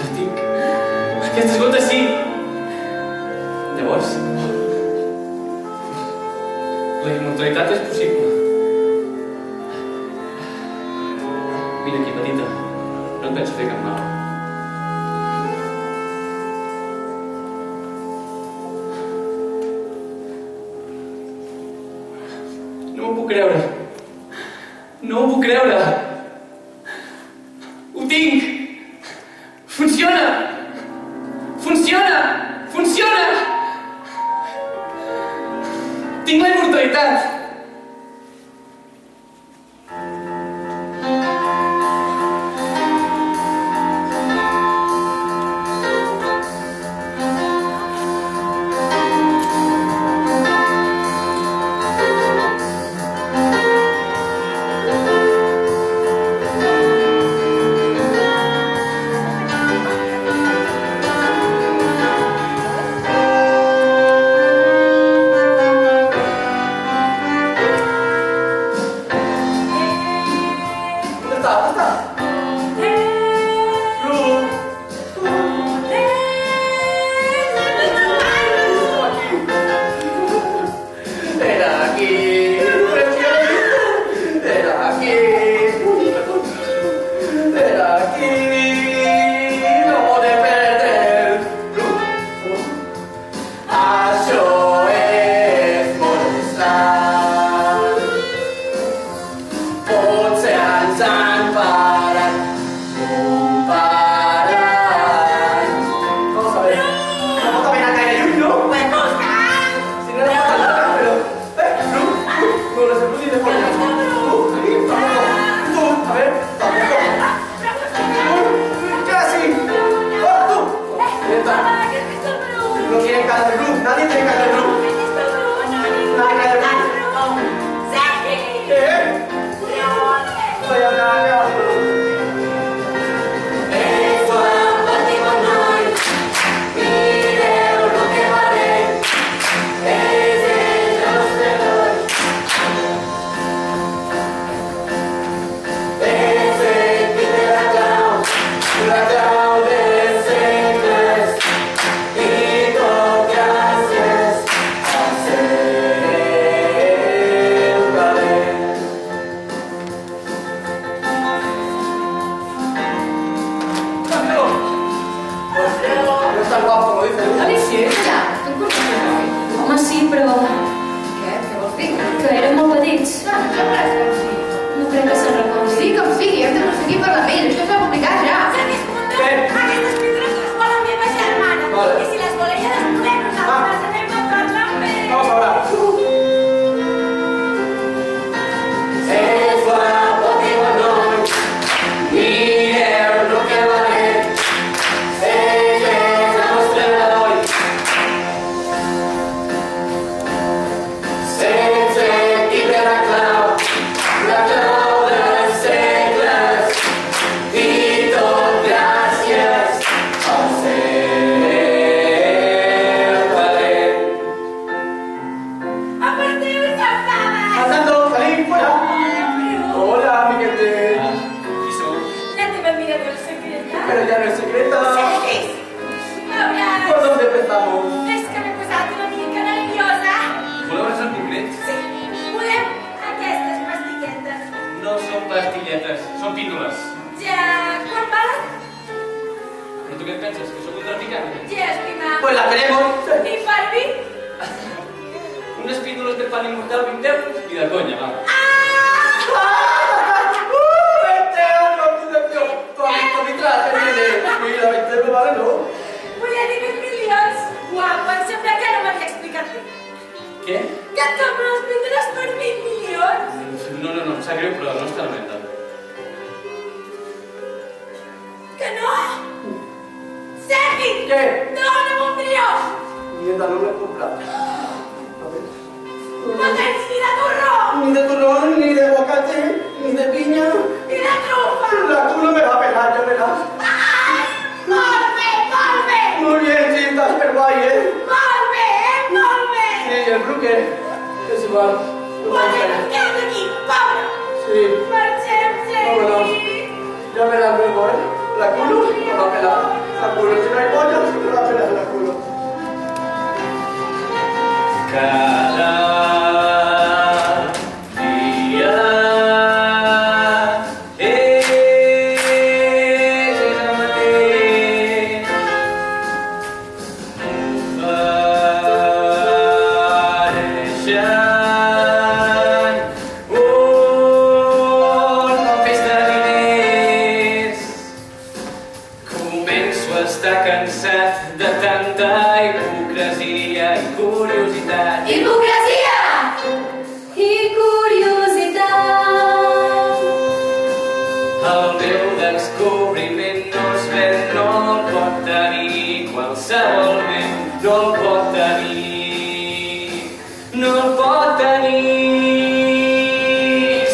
Estic... Aquestes gotes sí. Llavors... La immortalitat és possible. Vine aquí, petita. No et penso fer cap mal. No m'ho puc creure. No m'ho puc creure. Ho tinc. Funciona. Funciona. Funciona. Tinc la immortalitat. Ja veràs, meu boi. La culo, la va a pelar. La culo, si no hay pollo, se va a pelar la culo. Cada dia és el mateix. Ofereixen una festa de diners. Començo a estar cansat de tanta hipocresia i curiositat. Hipocresia i curiositat. El meu descobriment no es ven, no el pot tenir qualsevol ment, no el pot tenir, no el pot tenir.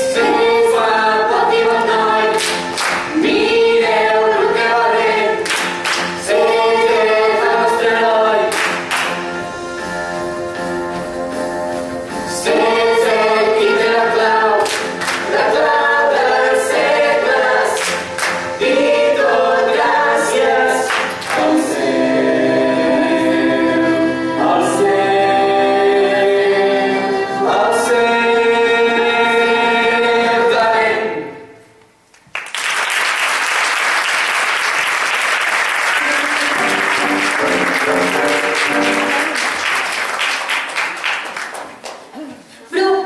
Si ho fa, pot dir bon noi, mireu el que va bé, sempre és el nostre heroi. Sense qui té la clau dels segles, i tot gràcies al seu talent.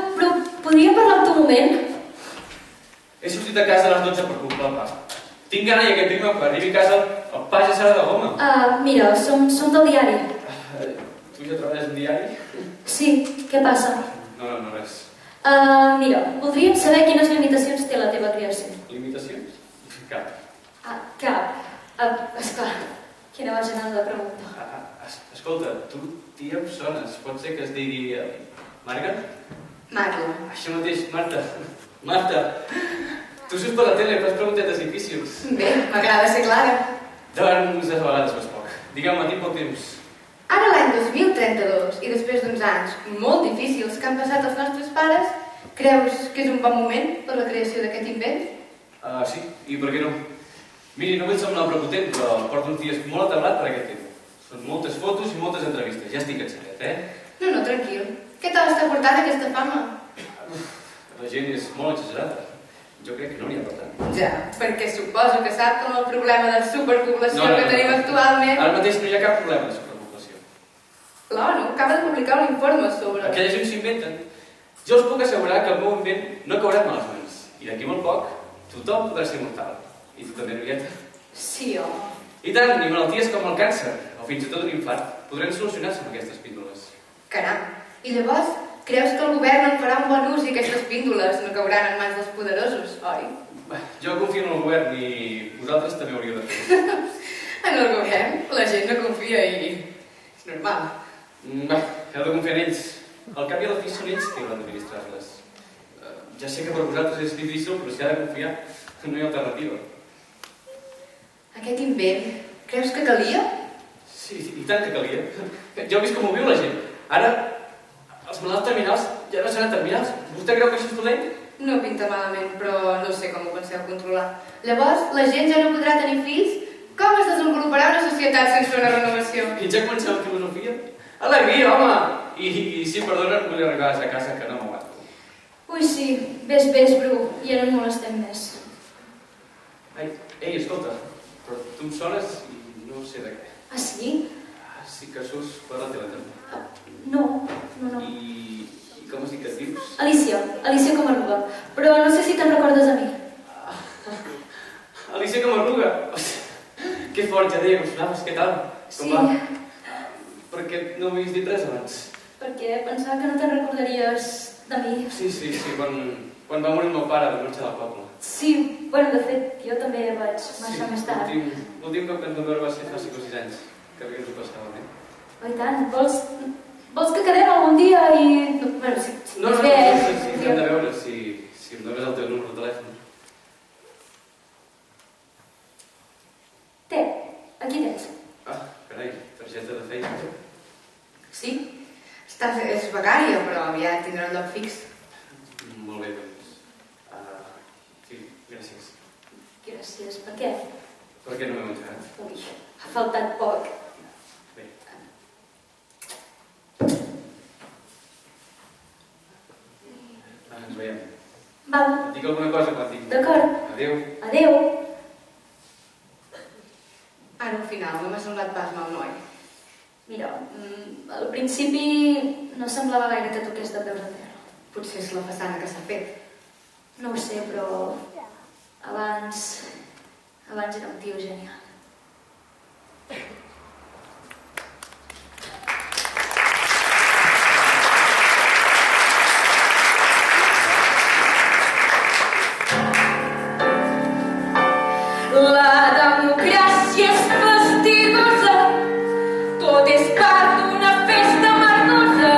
Bru, podríem parlar amb tu un moment? He sortit de casa a les 12 per culpa del pa. Tinc gana i aquest ritme que arribi a casa el pa ja serà de goma. Mira, som del diari. Tu ja treballes en diari? Sí, què passa? No, res. Mira, voldríem saber quines limitacions té la teva creació. Limitacions? Cap. Cap. Esclar, quina bajanada de pregunta. Escolta, tu, tia, em sones. Pot ser que es digui... Marga? Marlo. Això mateix, Marta. Marta, tu surts per la tele, fas preguntetes difícils. Bé, m'agrada ser clara. Doncs a vegades fas poc. Digue'm, a ti poc temps. Ara l'any 2032, i després d'uns anys molt difícils que han passat els nostres pares, creus que és un bon moment per la creació d'aquest invent? Sí, i per què no? Miri, no vull semblar prepotent, però porto uns dies molt atablat per aquest tema. Són moltes fotos i moltes entrevistes. Ja estic encetat, No, tranquil. Què tal està portant aquesta fama? La gent és molt exagerada. Jo crec que no n'hi ha per tant. Ja, perquè suposo que sap com el problema de superpoblació que tenim actualment. Ara mateix no hi ha cap problema de superpoblació. L'ONU acaba de publicar un informe sobre... Aquella gent s'inventen. Jo us puc assegurar que el meu invent no caurà en males mans. I d'aquí molt poc, tothom podrà ser mortal. I tu també, noieta? Sí, home. I tant, i malalties com el càncer, o fins i tot un infart, podran solucionar-se amb aquestes píndoles. Caram. I llavors, creus que el govern en farà un bon ús i aquestes píndoles no cauran en mans dels poderosos, oi? Jo confio en el govern i vosaltres també hauríeu de fer. En el govern, la gent no confia i... és normal. Heu de confiar en ells. Al cap i a la fi són ells que hauran d'administrar-les. Ja sé que per vosaltres és difícil, però si ha de confiar, no hi ha alternativa. Aquest invent, creus que calia? Sí, i tant que calia. Ja heu vist com ho viu la gent. Ara, els malalts terminals ja no seran terminals. Vostè creu que això és dolent? No pinta malament, però no sé com ho penseu controlar. Llavors, la gent ja no podrà tenir fills? Com es desenvoluparà una societat sense una renovació? I ja comenceu la filosofia? Alegria, home! I si em perdonen, vull arribar a casa que no m'aguanto. Ui, sí, ves, Bru, ja no en molestem més. Ei, escolta, però tu em sones i no sé de què. Ah, sí? Sí que surts per la tele també. No. I com es diu que et dius? Alicia Comarruga. Però no sé si te'n recordes a mi. Alicia Comarruga! Que fort, ja deia que em sonaves, què tal? Com va? Per què no m'havies dit res abans? Perquè pensava que no te'n recordaries de mi. Sí, quan va morir el meu pare de marxar del poble. Sí, bueno, de fet, jo també vaig marxar més tard. L'últim cop que ens vam veure va ser fa 5 o 6 anys, que bé que ens ho passàvem, Oh, i tant, vols que quedem algun dia i... Bueno, sí, no, és bé, sí, hem de veure si em dones el teu número de telèfon. Aquí tens. Carai, targeta de feina. Sí, és becària, però aviat tindrà un lloc fix. Molt bé, doncs. Sí, gràcies. Gràcies, per què? Per què no m'he menjat? Ui, ha faltat poc. Bé. Ens veiem. Val, Et dic alguna cosa quan tinc. d'acord. Adéu. Adéu. Ara al final no m'ha semblat pas mal noi. Mira, al principi no semblava gaire que toqués de peus a terra. Potser és la façana que s'ha fet. No ho sé, però abans era un tio genial. La democràcia és fastigosa, tot és part d'una festa merdosa.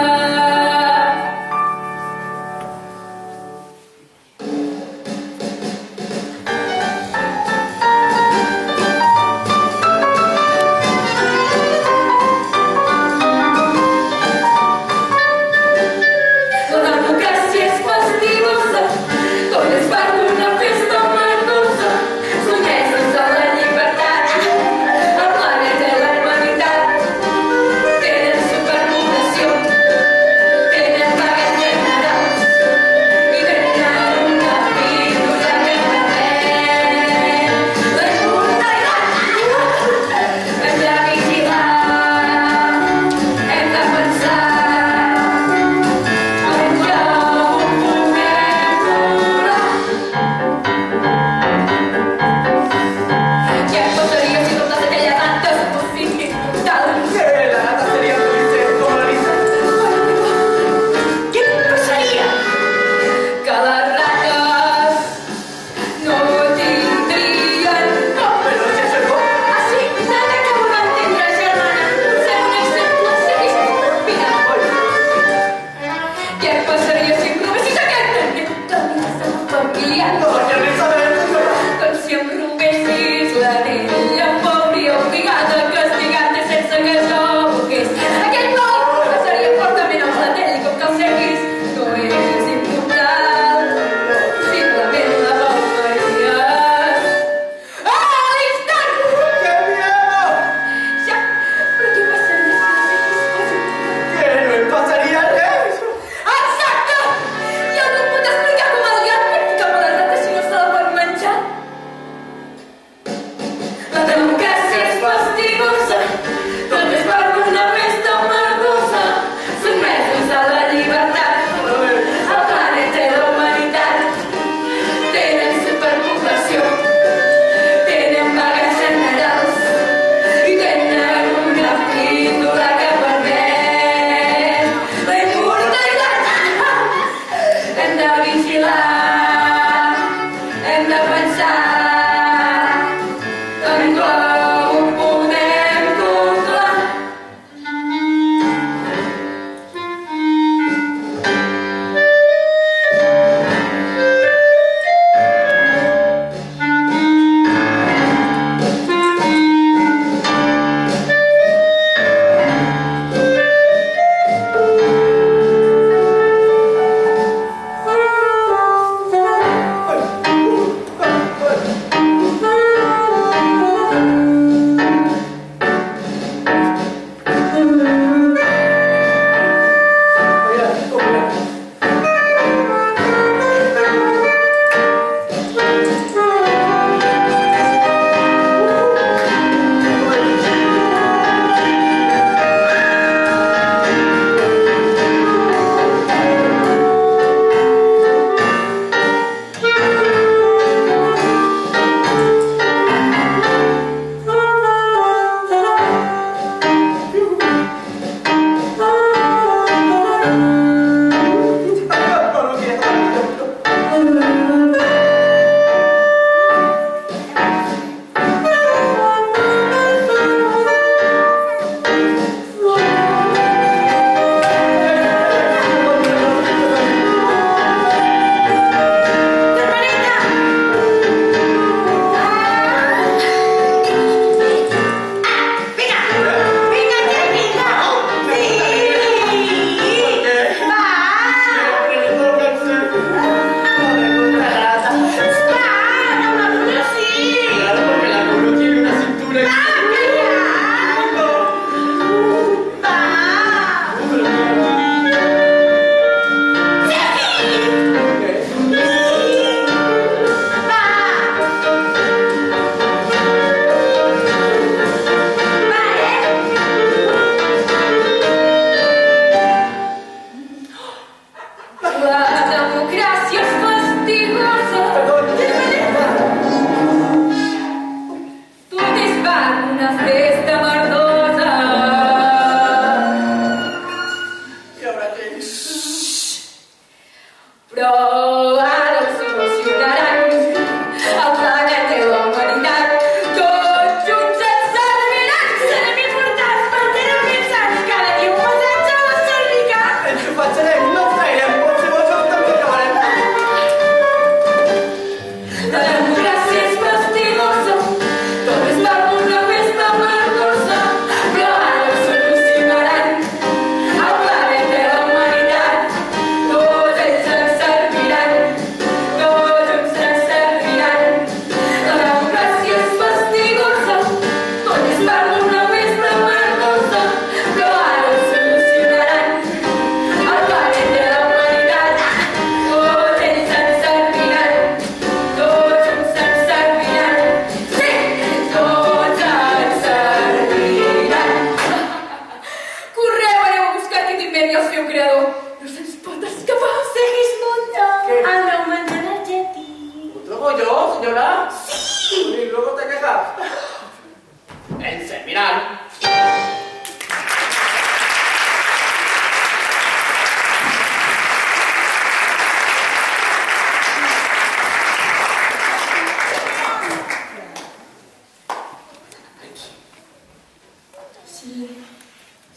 Endavant.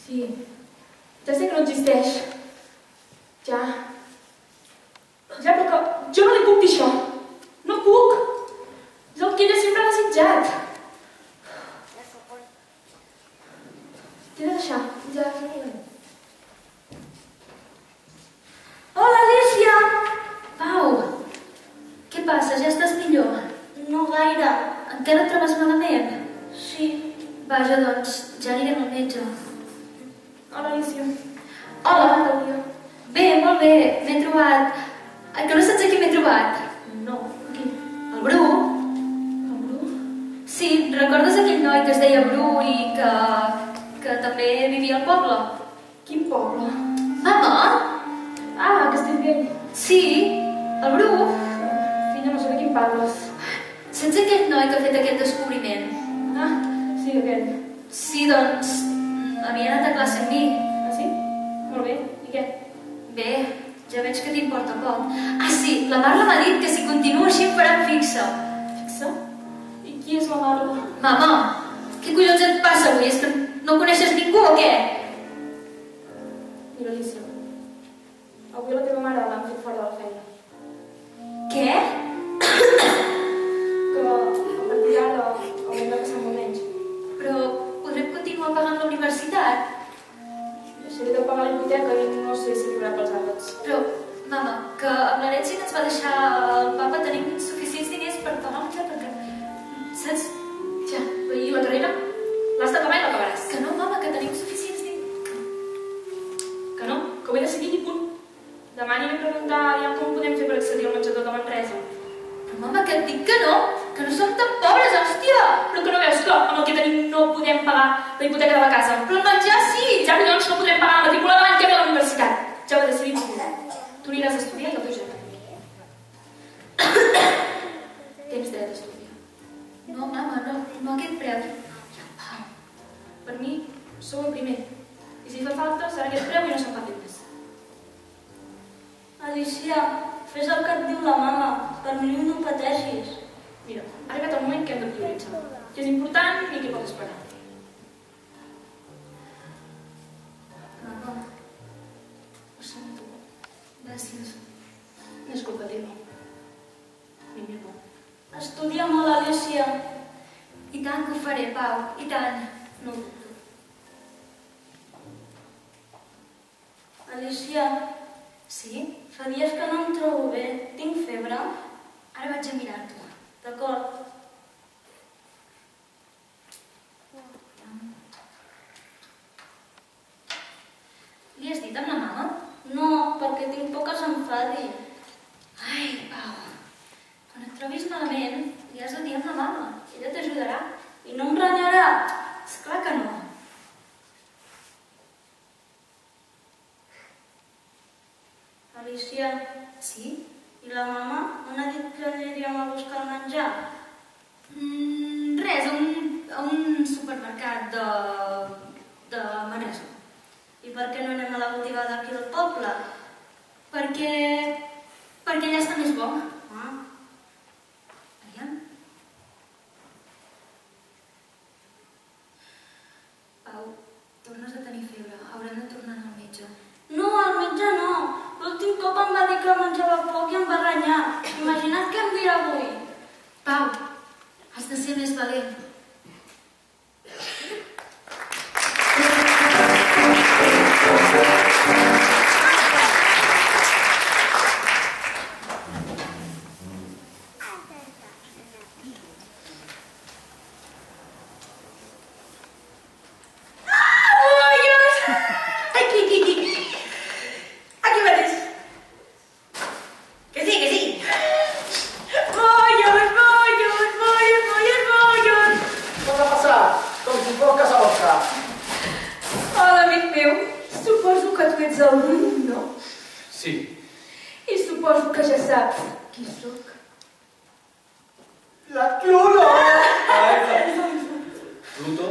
Sí. Ja sé que no existeix. Ja, però que jo no li puc dir això. No puc. És el que ella sempre ha desitjat. T'he de deixar. Ja, és el moment. Hola, Alicia! Pau, què passa? Ja estàs millor? No gaire. Encara et trobes malament? Sí. Vaja, doncs, ja anirem al metge. Hola, Alicia. Hola. Bé, molt bé, m'he trobat... Que no saps a qui m'he trobat? No, qui? El Bru. El Bru? Sí, recordes aquell noi que es deia Bru i que també vivia al poble? Quin poble? Mama? Ah, Castellvell. Sí, el Bru. Filla, no sé de quin parles. Saps aquell noi que ha fet aquest descobriment? Ah, sí, aquell. Sí, doncs, havia anat a classe amb mi. Ah, sí? Molt bé. I què? Bé, ja veig que t'importa poc. Ah, sí, la Marla m'ha dit que si continua així em faran fixa. Fixa? I qui és la Marla? Mama, què collons et passa avui? És que no coneixes ningú o què? Mira, Alicia, avui la teva mare l'han fet fora de la feina. Què? Que a partir d'ara haurem de passar molt menys. Però podrem continuar pagant la universitat? Deixaré de pagar la hipoteca i no sé si arribarà pels àpats. Però, mama, que amb l'herència que ens va deixar el papa tenim suficients diners per pagar menjar, perquè... Saps? Ja, i la carrera? L'has d'acabar i l'acabaràs. Que no, mama, que tenim suficients diners. Que no, que ho he decidit i punt. Demà aniré a preguntar ja com podem fer per accedir al menjador de Manresa. Però, mama, que et dic que no som tan pobres, hòstia! Però que no veus que amb el que tenim no podem pagar la hipoteca de la casa? Però el menjar sí! Ja, collons, no podrem pagar la matrícula de l'any que ve a la universitat. Ja ho he decidit. Tu aniràs a estudiar i el teu germà. Tens dret a estudiar. No, mama, no a aquest preu. Per mi, sou el primer. I si fa falta, serà aquest preu i no se'n fa més. Alicia, fes el que et diu la mama. Per mi no pateixis. Mira, ha arribat el moment que hem de prioritzar. Què és important i què pot esperar. Mama, ho sento. Gràcies. No és culpa teva. Ni meva. Estudia molt, Alicia. I tant que ho faré, Pau, i tant. No ho dubto. Alicia, Sí? fa dies que no em trobo bé. Tinc febre. Ara vaig a mirar-t'ho. D'acord. Li has dit amb la mama? No, perquè tinc por que s'enfadi. Ai, Pau, quan et trobis malament, li has de dir amb la mama. Ella t'ajudarà. I no em renyarà. Esclar que no. Alicia, Sí? i la mama on ha dit que aniríem a buscar el menjar? Res, a un supermercat de Manresa. I per què no anem a la botiga d'aquí del poble? Perquè allà està més bo. Ah, Aviam. Pau, tornes a tenir febre. Haurem de tornar al metge. no, al metge no. L'últim cop em va dir que menjava poc i em va renyar. Imagina't què em dirà avui. Pau, has de ser més valent. Aquí mateix. Que sí. Bollos. Què va passar? Com si fos casa vostra. Hola, amic meu. Suposo que tu ets el Bru, no? Sí. I suposo que ja saps qui sóc. La Cluno. Pluto?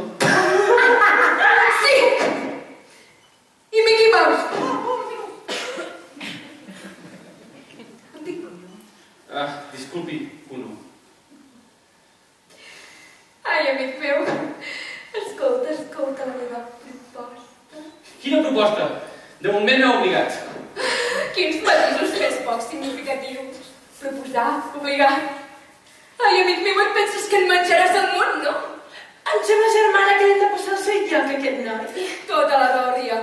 proposta. De moment m'he obligat. Quins matisos més poc significatius. Proposar, obligar. Ai, amic meu, et penses que en menjaràs el món, no? Em sembla, germana, que hem de passar el seu lloc, aquest noi. Tota la raó, Ria.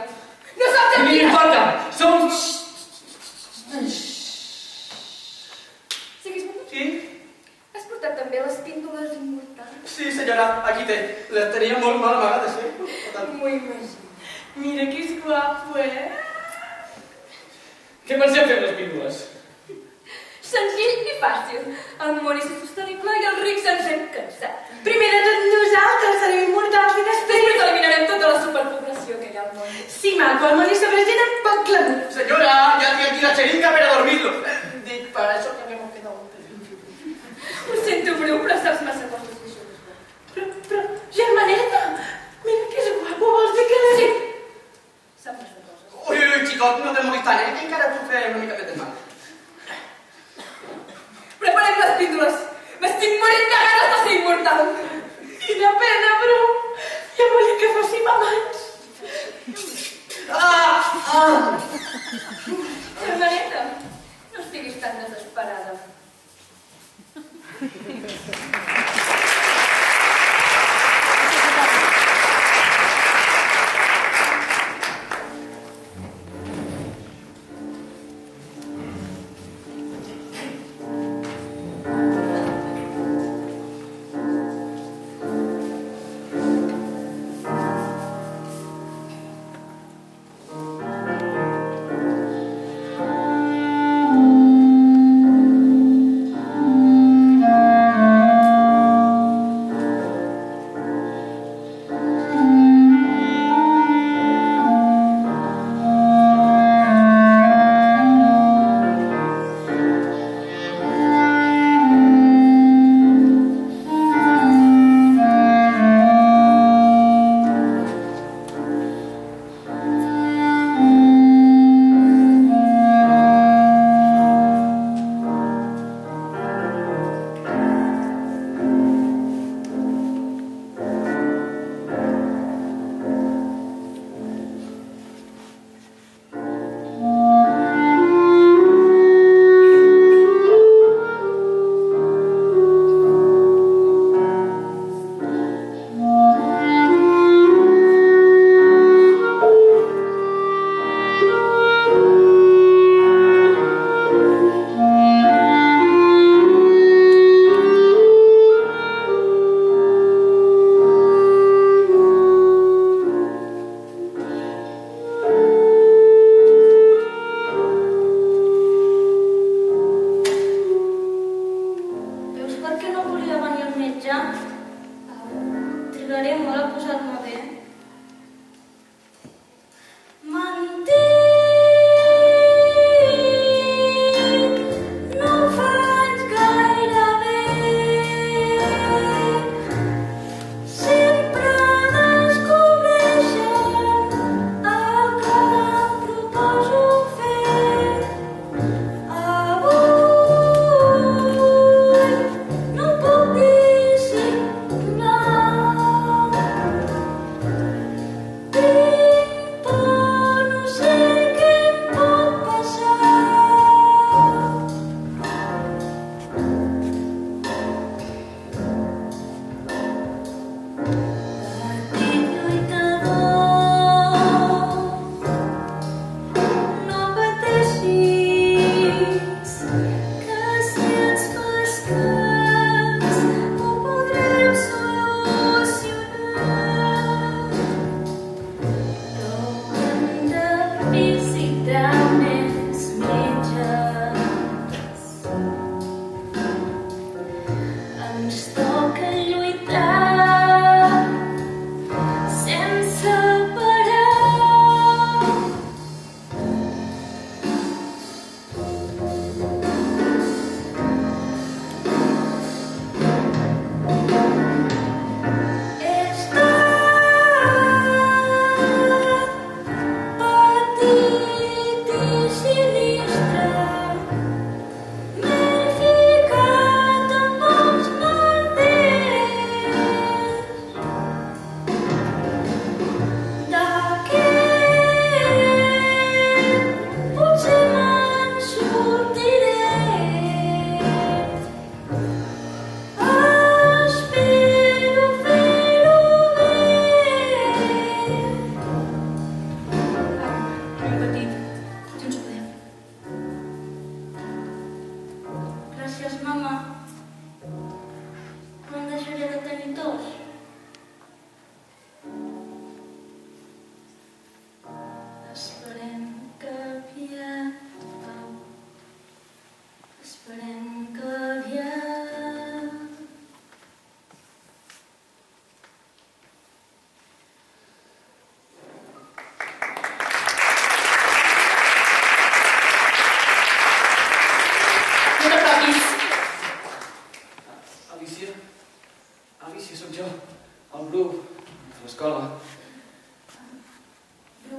No saps A mi m'importa! Som... Sigismund, Sí? has portat també les píndoles immortals? Sí, senyora, aquí té. Les tenia molt mal amagades, M'ho imagino. Mira que és guapo, Què penseu fer amb les píndoles? Senzill i fàcil. El món és insostenible i els rics ens hem cansat. Primer de tot nosaltres serem immortals i després... Després eliminarem tota la superpoblació que hi ha al món. Sí, maco, el món és sobre gent amb poc clamor. Señora, ya tiene aquí la cheringa para dormirlo. Dic, para eso que habíamos quedado. Ho sento, Bru, però saps massa coses d'això. Però, germaneta, mira que és guapo, vols dir que... Sí, sap massa coses. Uy, chicos, no te molis tant, que encara puc fer una mica més de mal. Preparem les píndoles. M'estic morint de ganes de ser immortal. Quina pena, Bru. Ja volia que fóssim amants. Germaneta, no estiguis tan desesperada.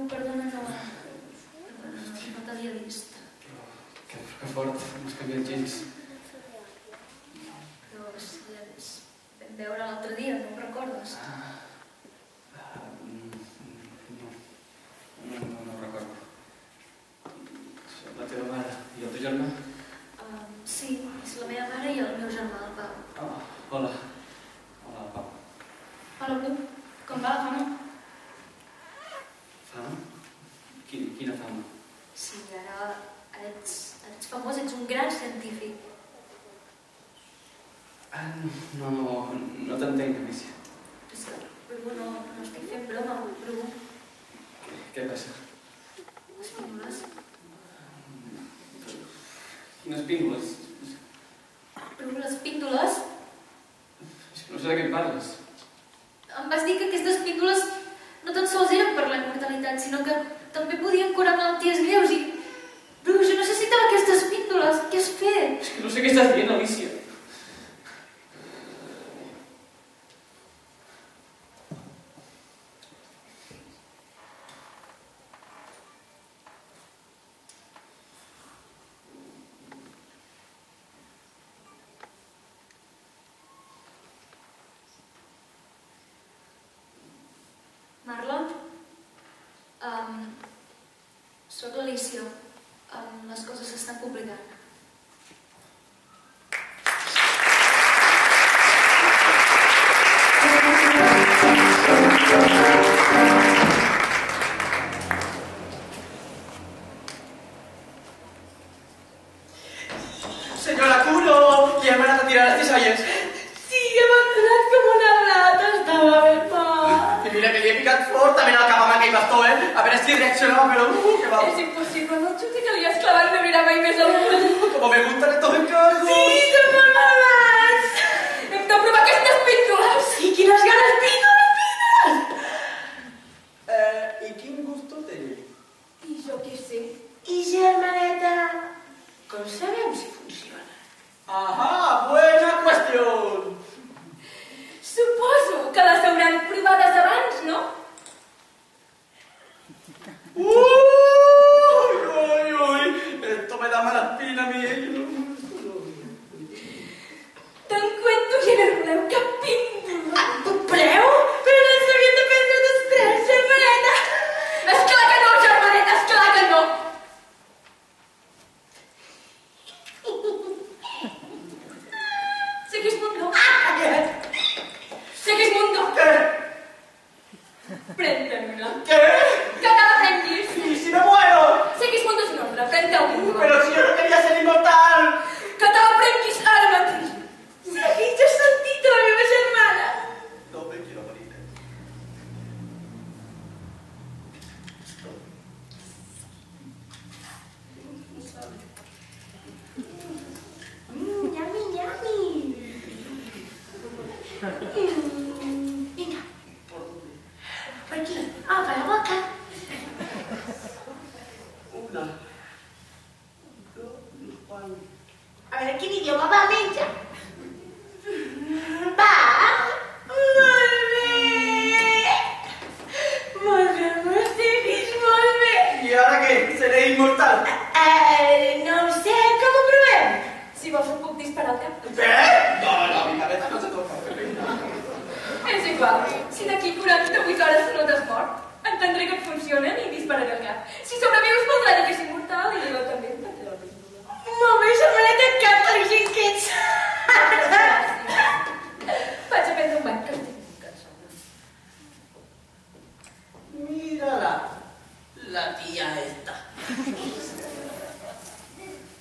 perdona, no t'havia vist. Que fort, no has canviat gens. Però si ens vam veure l'altre dia, no ho recordes? No ho recordo. La teva mare i el teu germà? Sí, és la meva mare i el meu germà, el Pau. Hola. Hola, Pau. Hola, Bru. Com va la fama? Fama? Quina fama? Sí, ara ets famós, ets un gran científic. No t'entenc, Alicia. És que, Bru, no estic fent broma, Bru. Què passa? Les píndoles. Quines píndoles? Bru, les píndoles? És que no sé de què em parles. Em vas dir que aquestes píndoles no tan sols eren per la immortalitat, sinó que també podien curar malalties greus i... Bru, jo necessitava aquestes píndoles. Què has fet? És que no sé què estàs dient, Alicia. Marlon? Soc l'Alicia. Les coses s'estan complicant. Senyora Curo, li hem anat a tirar les tissalles. Sí, hem entrat com una rata, estava ben fort. I mira que li he picat fortament al cap amb aquell bastó, A veure si reaccionava, però que va. És impossible, no et juro que li has clavat, no mirar mai més al món. Como me gustan estos encargos. Sí, són molt malvats. Hem de provar aquestes píndoles. Sí, quines ganes, píndoles. I quin gusto té? I jo què sé. I germaneta, com sabem si funciona? Ajá, buena cuestión. Suposo que les hauran provades abans, no? Uy, esto me da mala espina a mí. Te'n cuento i no voleu cap píndola. Tu preu? Però no s'havien de prendre tots tres, germaneta. Esclar que no, germaneta, esclar que no. Segismundo. Segismundo. ¿Qué? Préndemela. ¿Qué? Que te la prenguis. ¿Y si me muero? Segismundo és un ordre, prende-ho. Pero si yo no quería ser inmortal. Que te la prenguis ara mateix. Seguis, has sentit la meva germana. No me quiero morir. Yummy, yummy. Vinga. Per aquí. Obre la boca. Una. Dos, Juan. A veure, quin idioma va menjar? Va. Molt bé. Molt bé, Mercedes, molt bé. ¿Y ahora qué? ¿Seré inmortal? No ho sé, com ho provem? Si vols et puc disparar al cap. ¿Qué? No, mi cabeza no se toca. És igual, si d'aquí 48 hores no t'has mort, entendré que et funcionen i dispararé al cap. Si sobrevius voldrà dir que és immortal i jo també em prendré la píndola. Molt bé, germaneta, que intel·ligent que ets. Vaig a prendre un bany, que estic cansada. Mírala. La tía esta.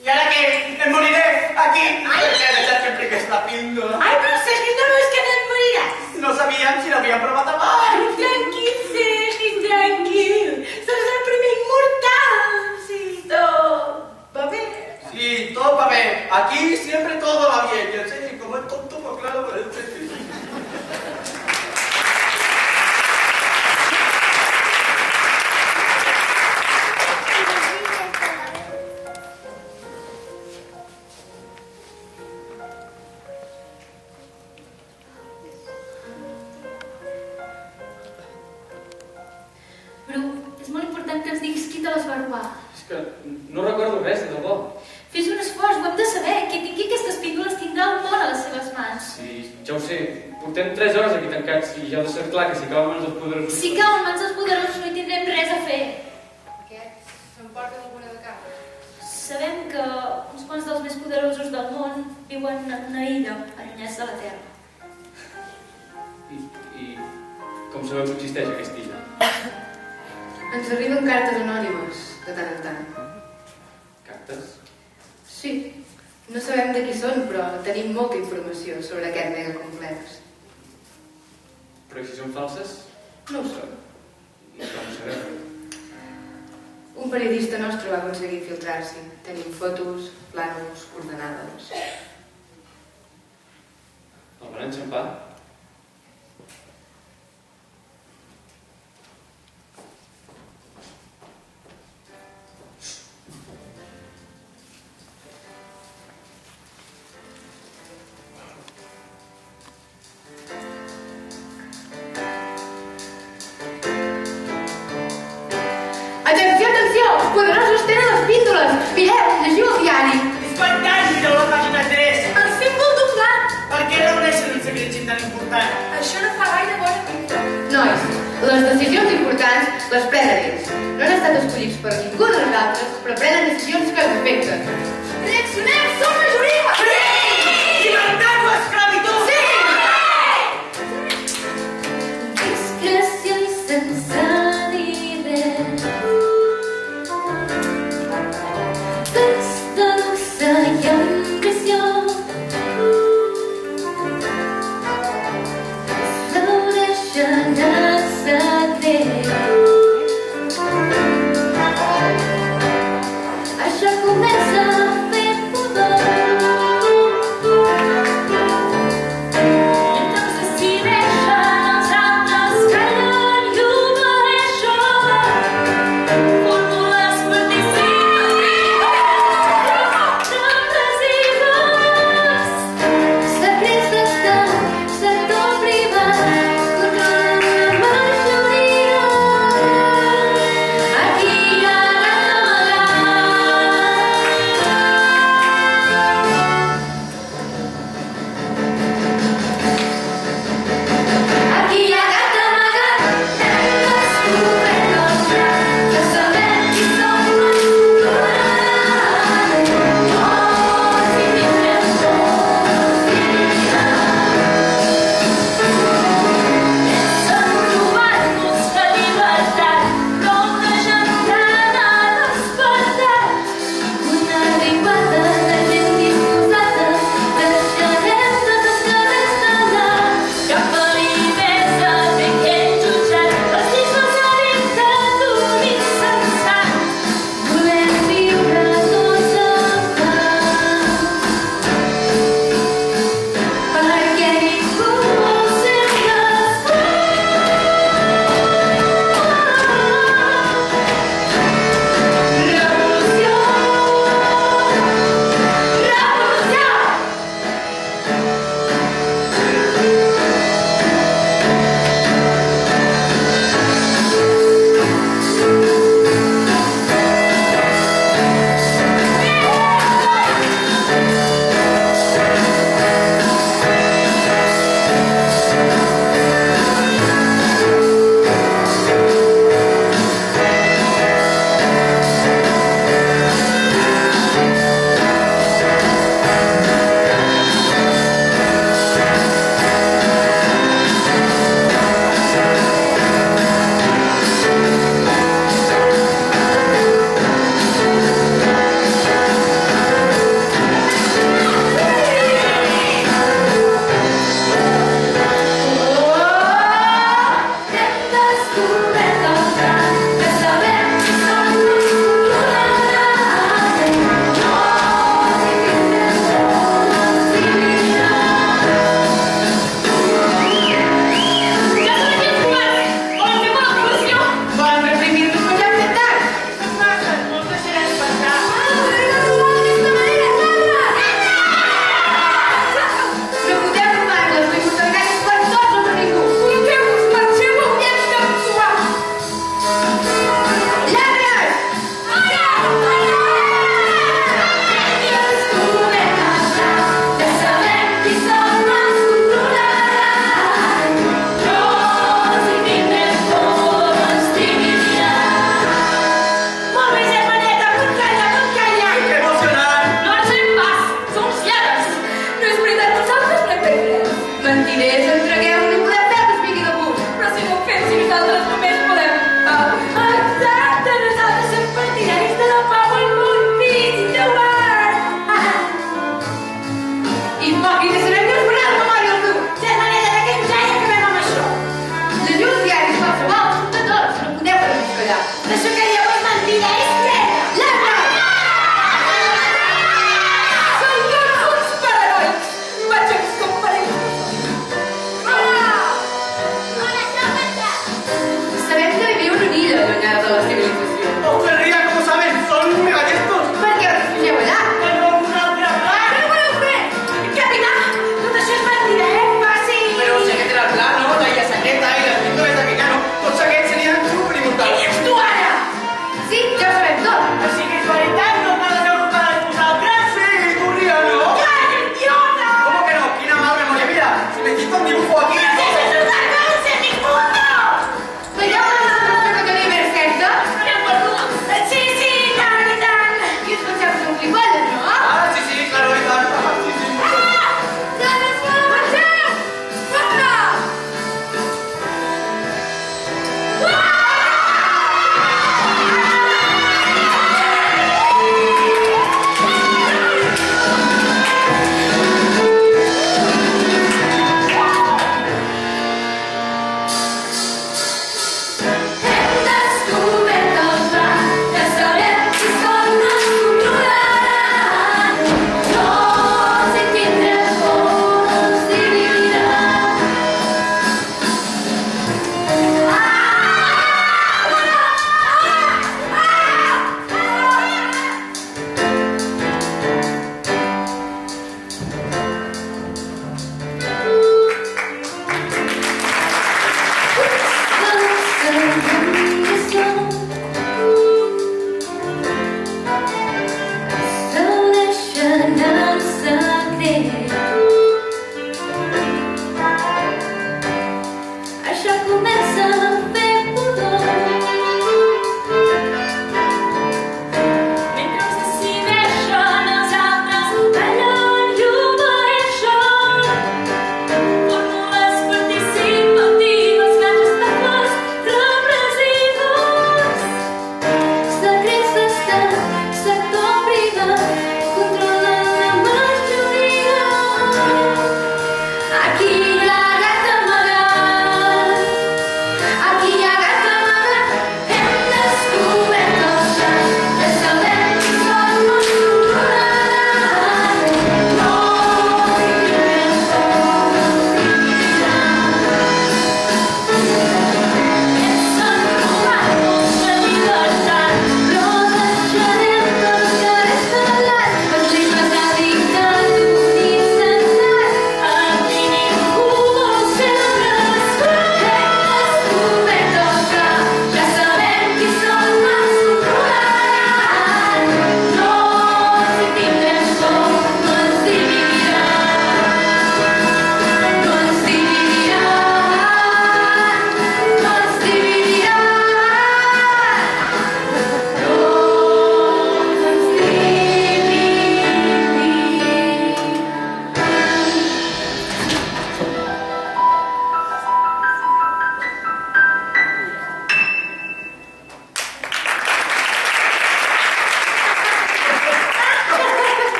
¿Y ahora qué? ¿Me moriré aquí? Ay, voy a dejar que apliques la píndola. Ai, però Sergi, no veus que no et moriràs? No sabían si l'havien provat abans. Tranquil, Sergi, tranquil. Seràs el primer immortal. Sí, tot va bé. Sí, todo va bien. Aquí siempre todo va bien. Y el Sergi, como es tonto, pues claro, pero el Sergi. Bru, és molt important ens diguis qui te les va robar. És que no recordo res, de debò. Fes un esforç, ho hem de saber. Qui tingui aquestes píndoles tindrà el món a les seves mans. Sí, ja ho sé. Portem 3 hores aquí tancats i ja ha de ser clar que si cau en mans dels poderosos... Si cau en mans dels poderosos no hi tindrem res a fer. Aquests s'emporten alguna de cap. Sabem que uns quants dels més poderosos del món viuen en una illa, allunyats de la Terra. I com sabeu que existeix aquesta illa? Ens arriben cartes anònimes, de tant en tant. Cartes? Sí, no sabem de qui són, però tenim molta informació sobre aquest megacomplex. Però i si són falses? No ho són. I com ho sabeu? Un periodista nostre va aconseguir filtrar-s'hi. Tenim fotos, plànols, coordenades... El van enxampar? Atenció, atenció! Els poderosos tenen les píndoles! Mireu, llegiu el diari! És fantàstic, a la pàgina 3! El símbol d'un gat! Per què reuneixen un secret tan important? Això no fa gaire bona pinta. Nois, les decisions importants les prenen ells. No han estat escollits per ningú de nosaltres, però prenen decisions que els afecten. Reaccionem, som majoria! Llibertat o esclavitud! Discreció i sense dir res. Festa, luxe i ambició. Floreixen en secret.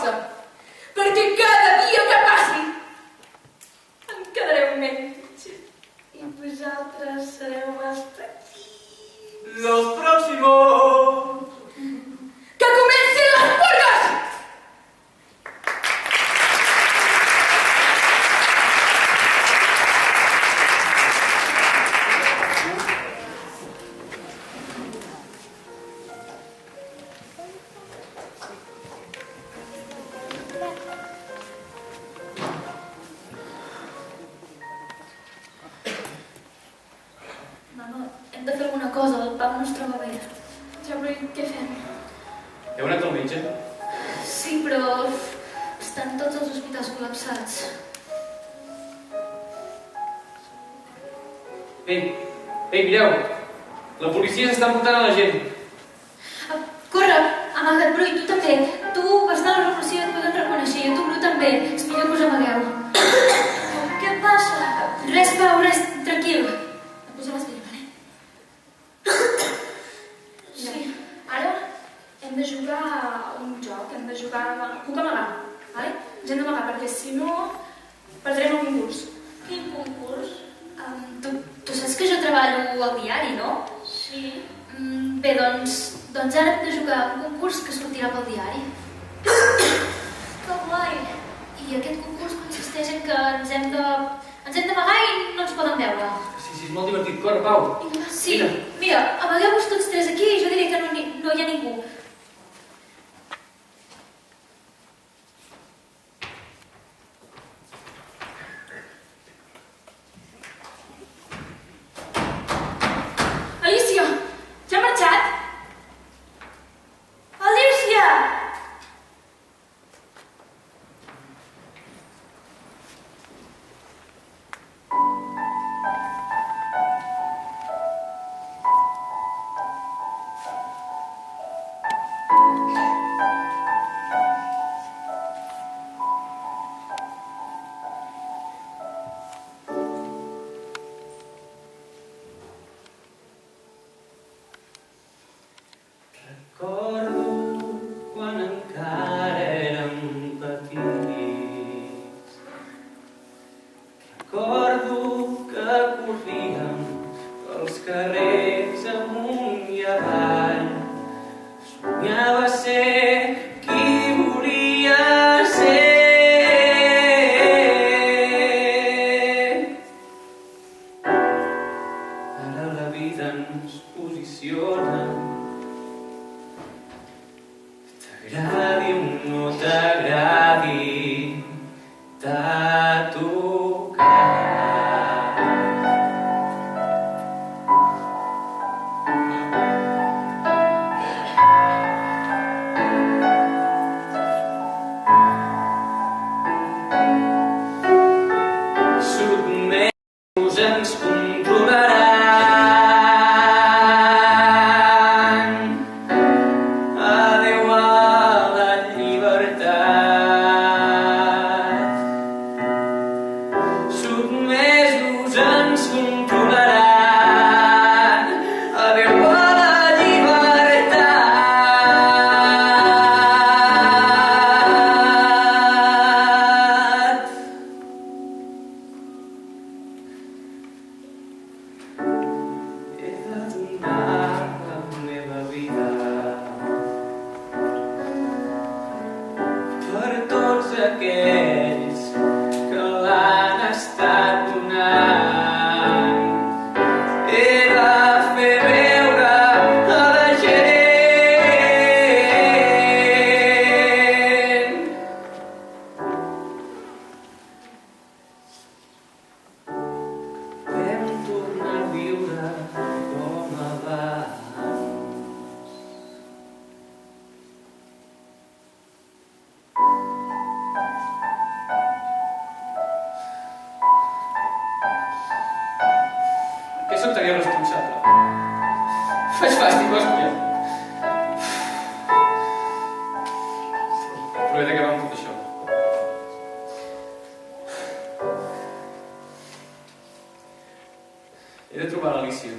cosa, perquè cada dia que passi em quedaré un menys i vosaltres sereu els petits. Los próximos. Que comencin les purgues! Mama, hem de fer alguna cosa, el Pau no es troba bé. Ja, però què fem? Heu anat al metge? Sí, però estan tots els hospitals col·lapsats. Ei, mireu! La policia s'està portant a la gent. Corre, amaga't, Bru, i tu també. Tu vas anar a la revolució i et poden reconèixer, i a tu, Bru, també. És millor que us amagueu. Què passa? Res, Pau, res, tranquil. Et posa l'aspirina, vale? Sí. Ara hem de jugar a un joc, hem de jugar a... Puc amagar, vale? Ens hem d'amagar, perquè si no perdrem el concurs. Quin concurs? Tu saps que jo treballo al diari, no? Sí. Bé, doncs ara hem de jugar a un concurs que sortirà pel diari. Que guai. I aquest concurs consisteix en que ens hem d'amagar i no ens poden veure. Sí, és molt divertit. Corre, Pau. Sí, mira, amagueu-vos tots tres aquí i jo diré que no hi ha ningú. Alicia, ja ha marxat? Alicia! Recordo quan encara érem petits. Recordo que corríem pels carrers amunt i avall. Somiava ser qui volia ser. Ara la vida ens posiciona. T'agradi o no t'agradi, t'ha tocat. Sotmesos ens controlaran. Adéu a la llibertat. Sotmesos ens controlaran. Adéu a la llibertat. He de donar la meva vida per tots aquells que l'han estat donant. He de fer veure a la gent vam tornar a viure com abans. Què soc tan irresponsable? Faig fàstic, hòstia. Però he d'acabar amb tot això. He de trobar l'Alicia.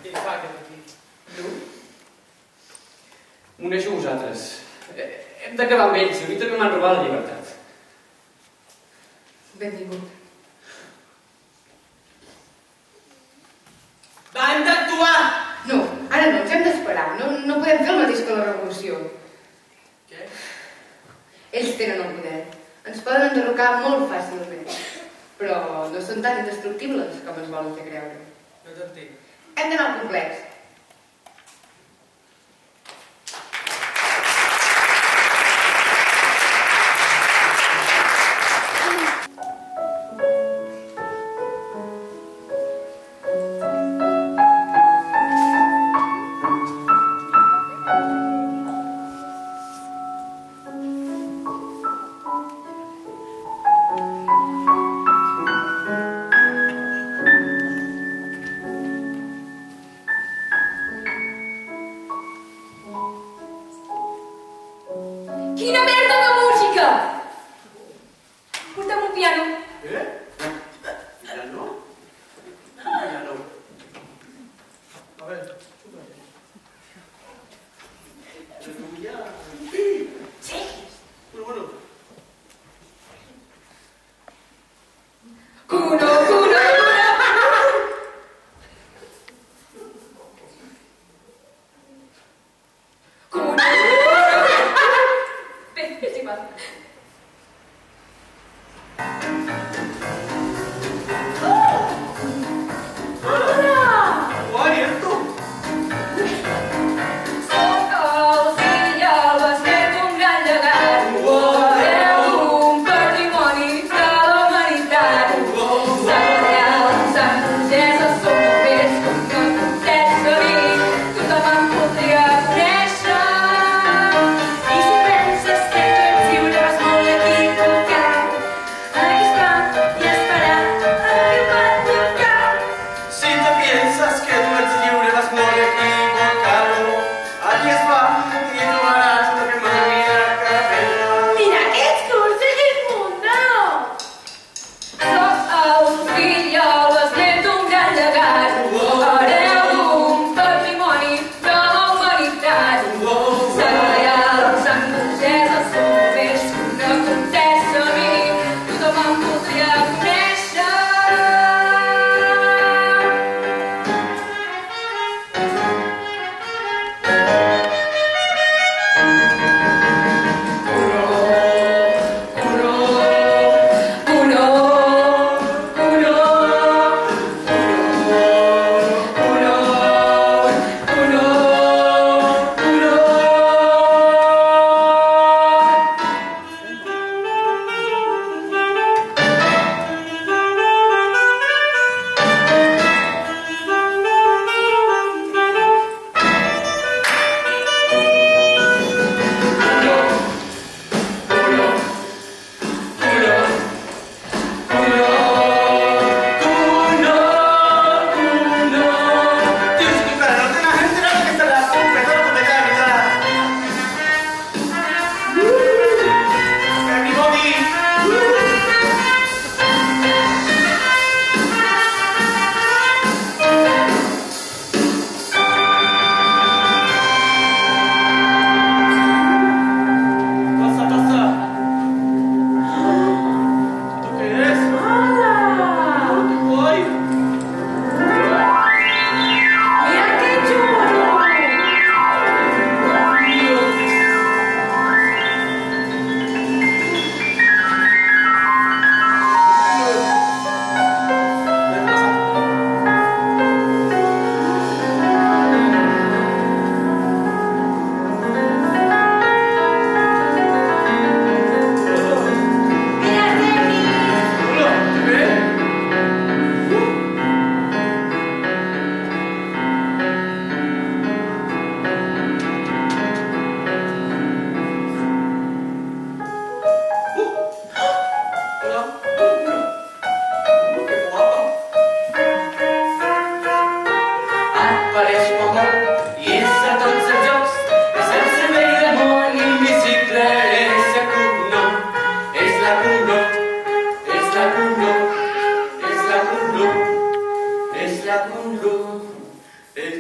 Què fa aquest aquí? Tu? M'uneixo a vosaltres. Hem d'acabar amb ells, a mi també m'han robat la llibertat. Benvingut. Va, hem d'actuar! No, ara no, ens hem d'esperar. No podem fer el mateix que la revolució. Què? Ells tenen el poder. Ens poden enderrocar molt fàcilment. Però no són tan indestructibles com ens volen fer creure. No t'entenc. Hem d'anar al complex. Quina merda de música! Porta'm un piano. Eh? Ja no? Ja no. A veure, xupa. Aleluia. Sí. Bueno. Cuno. Bé, és igual. Guai, tu? Sóc el fill i el besnet d'un gran llegat. Hereu d'un patrimoni de la humanitat. Sant Real, Sant Burgesa, som bombers, com que aconteix a mi, tothom em podria conèixer. I si penses que tu ets lliure, vas molt equivocat. Aquí està i esperat el que va tocar. Si te piensas que tú eres libre, vas muy equivocado. Aquí es va y tú harás lo que María Carrera. Mira aquests curts, és mundo! Sóc el fill i el besnet d'un gran llegat. Hereu d'un patrimoni de la humanitat. Sant Real, Sant Burgesa, som bombers, no aconteix a mi, tothom em voldria conèixer. Tienes que cara, no te la gente nada que está la sopa, todo lo que te queda de mitad. Everybody. Pasa. ¿Esto qué es? ¡Ay! Mira que xulo! Mira que Apareix Mahoma i és a tots els jocs. És el servei del món invisible, és el cognom. És la cognom, és la cognom, és la cognom, és la cognom, és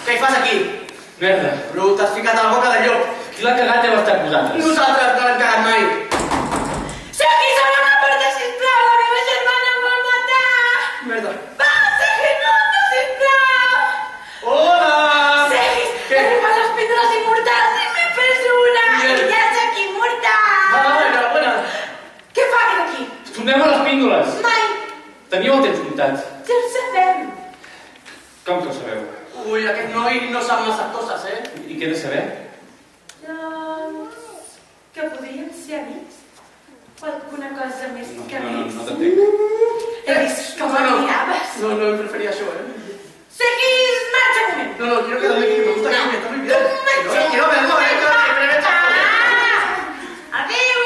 Què hi fas aquí? Merda. Bru, t'has ficat a la boca de llop. Qui l'ha cagat heu estat vosaltres? Nosaltres no l'hem cagat mai. Segui, s'obre una porta, sisplau! La meva germana em vol matar! Merda. Va, Segui, no, sisplau! Hola! Segui, Què? he robat les píndoles immortals i m'he pres una! Bien. I ja ets aquí, mortal! Enhorabona. Què fa aquest aquí? Tornem a les píndoles. Mai! Teníeu el temps comptat. Ja ho sabem! Com que ho sabeu? Ui, aquest noi no sap massa coses, I què he de saber? Doncs... que podríem ser amics? O alguna cosa més que No amics? t'entenc. He vist com em miraves. No, em preferia això, Seguis, marxa un moment! No, quiero quedarme aquí, me gusta que me está muy bien. No, quiero verlo, que siempre me echas cosas. Adéu!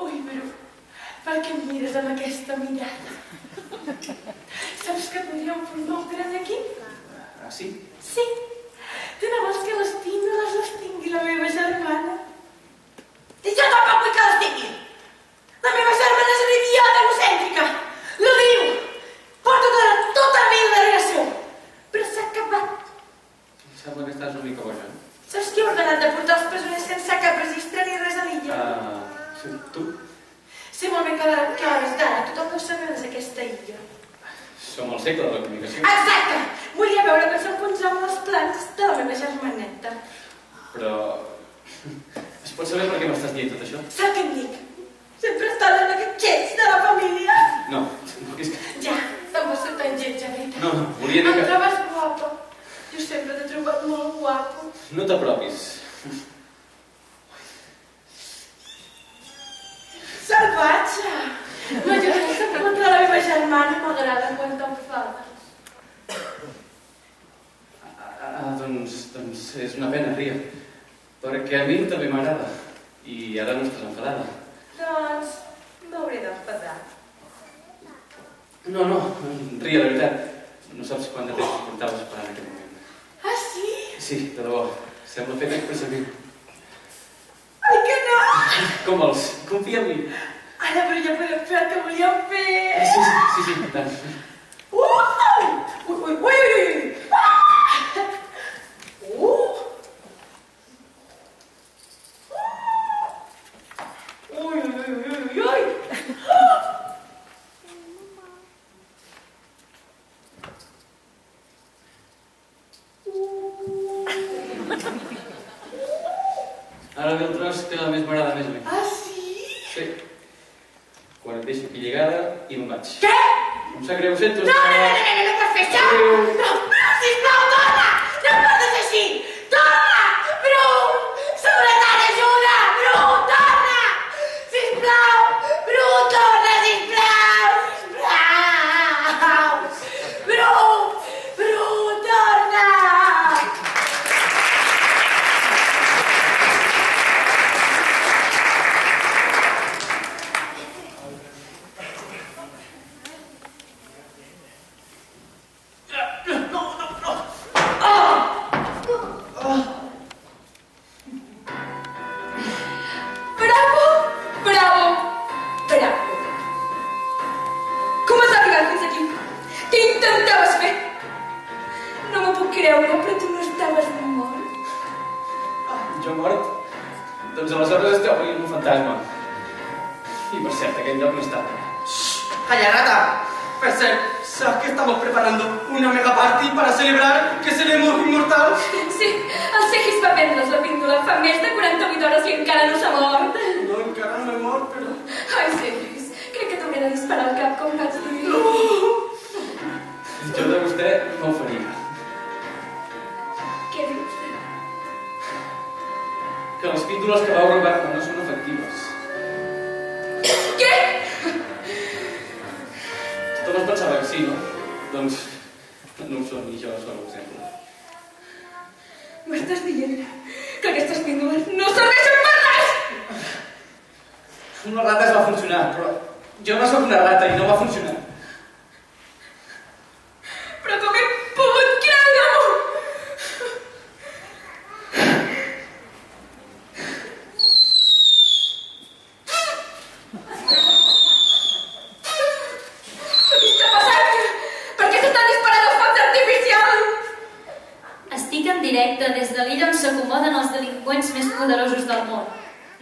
Ui, però per què em mires amb aquesta mirada? Saps que podríem formar un gran equip? Ah, sí? Sí. Tu no vols que les píndoles les tingui la meva germana? I jo tampoc vull que les tingui! La meva germana és una idiota egocèntrica! L'odio! Porto tota la vida darrere seu! Però s'ha acabat! Em sembla que estàs una mica boja. Saps qui ha ordenat de portar els presoners sense cap registre ni res a l'illa? Sí, tu? Sé molt bé que a hores d'ara tothom deu saber des d'aquesta illa. Som al segle de la comunicació. Exacte! Volia veure que s'enfonsaven els plans de la meva germaneta. Però... es pot saber per què m'estàs dient tot això? Sap què em dic? Sempre estàs en aquest lleig de la família. No, és que... Ja, te'n vas ser tan lleig, Janeta. No, volia dir Em que... trobes guapa. Jo sempre t'he trobat molt guapo. No t'apropis. Salvatge! M'ajudes a contra la meva germana i m'agrada quan t'enfades. Doncs és una pena, Ria. Perquè a mi també m'agrada. I ara no estàs enfadada. Doncs m'hauré d'enfadar. No, Ria, de veritat. No saps quant de temps portaves esperant aquest moment. Ah, sí? Sí, de debò. Sembla fet expressament. Ai, que no! Com vols? Confia en mi. Ara, però ja podem fer el que volíem fer. Sí, tant. Ui! Ara ve el tros que més m'agrada més a mi. Ah, sí? Sí. Quan et deixo aquí lligada i me'n vaig. Què? Em sap greu, sento... No pots fer això! No, sisplau, torna! No pots així! Torna! Bru! Seguretat, ajuda! Bru, torna! Sisplau! aleshores esteu veient un fantasma. Y por cierto, aquel lloc no està. Calla, rata. Per cert, ¿sabes que estamos preparando una mega party para celebrar que seremos inmortals? Sí, el Segis va prendre's la píndola fa més de 48 hores i encara no s'ha mort. No, encara no he mort, però... Ai, Segis, crec que t'hauré de disparar al cap com vaig dir. No! Jo de vostè no ho faria. Què dius? Que les píndoles que vau robar-me no són efectives. Què? Tothom es pensava que sí, no? Doncs no ho són, i jo soc l'exemple. M'estàs dient que aquestes píndoles no serveixen per res? Una rata es va funcionar, però jo no sóc una rata i no va funcionar. Però com he pogut creure-ho? Què està passant? Per què s'estan disparant els focs artificials? Estic en directe des de l'illa on s'acomoden els delinqüents més poderosos del món.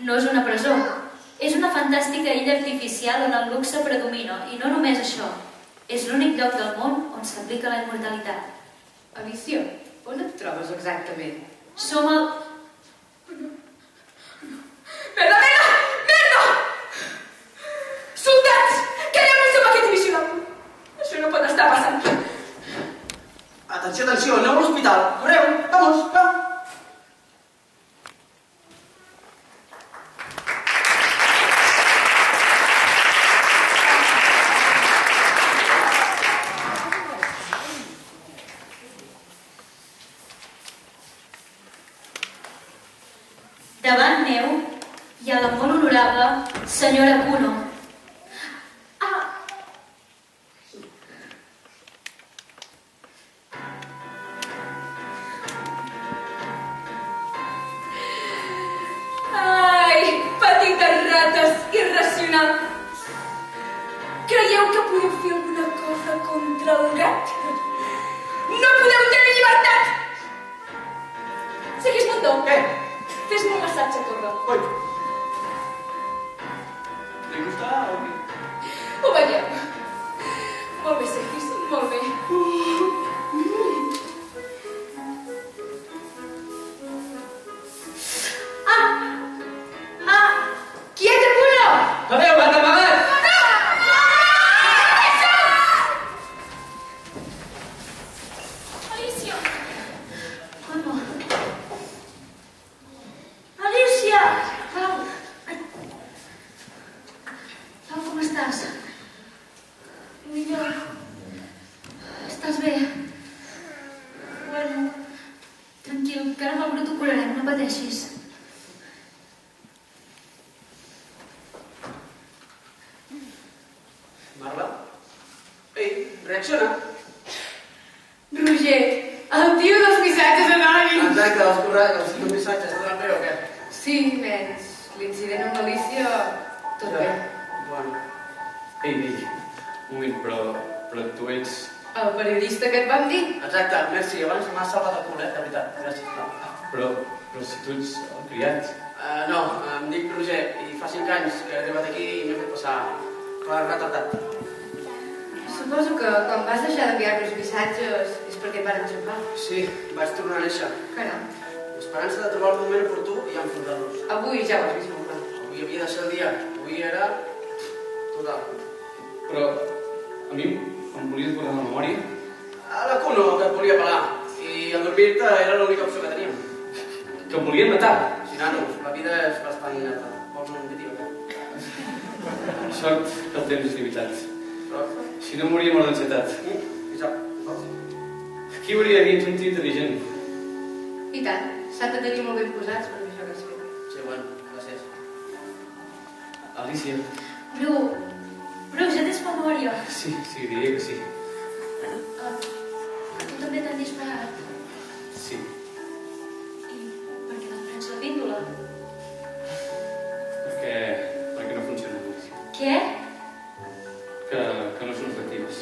No és una presó. És una fantàstica illa artificial on el luxe predomina. I no només això. És l'únic lloc del món on s'aplica la immortalitat. Alicia, on et trobes exactament? Som el... Merda, merda! Merda! Soldats! Que hi ha més amb aquest divisional? Això no pot estar passant. Atenció, atenció, aneu a l'hospital. Correu, vamos, va. Davant meu hi ha la molt honorable senyora Cuno. Ai, petites rates irracionals. Creieu que podeu fer alguna cosa contra el gat? No podeu tenir llibertat! Seguís Montó. Què? Fes-me un massatge, corre. Oi. ¿Le gusta o qué? Ho veiem. Molt bé, Seguís, molt bé. Quieta, Cuno! Adéu, gat amagat! Alicia! Cuno! Alicia! Pau! Pau, com estàs? Millor. Estàs bé? Bueno, tranquil, que ara amb el Brut ho curarem, no pateixis. Marla? Ei, reacciona. Roger, el tio dels missatges anònims! Exacte, els corrents, els missatges, tot el bé o què? Sí, menys l'incident amb l'Alicia, tot bé. Bueno. Ei, un moment, però tu ets... El periodista que et vam dir? Exacte, merci, abans m'has salvat el cul, de veritat, gràcies. No. Però si tu ets el criat... No, em dic Roger, i fa 5 anys que he arribat aquí i m'he fet passar per retardat. Suposo que quan vas deixar d'enviar-nos missatges és perquè et van enxampar. Sí, vaig tornar a néixer. Caram, L'esperança de trobar el moment oportú i enfrontar-los. avui ja ho has vist molt clar. Avui havia de ser el dia, avui era... total. Però a mi em volies posar la memòria? A la Cuno, que et volia pelar, i el dormir-te era l'única opció que teníem. Que em volien matar. Sí, nanos, la vida és bastant neta. Vols un piti o què? Sort que el temps és limitat. Però... Si no moria mort d'ansietat. Isaac, vols? Qui hauria dins un tio intel·ligent? I tant, s'han de tenir molt ben posats per fer això que has fet. Sí, bueno, gràcies. Alicia. Bru, ja tens memòria. Sí, diria que sí. Tu també t'han disparat. Sí. I per què no et prens la píndola? Perquè no funciona, Alicia. Què? Que no són efectives.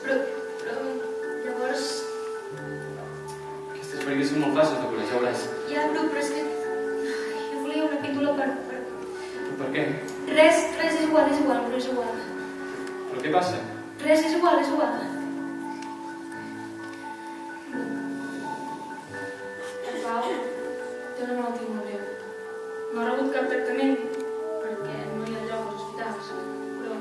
Però llavors... Aquestes ferides són molt fàcils de curar, ja veuràs. Ja, Bru, però és que... Jo volia una píndola xula per... Per què? Res és igual, però és igual. Però què passa? Res és igual, és igual. El Pau té una malaltia molt greu. No ha rebut cap tractament perquè no hi ha lloc als hospitals, però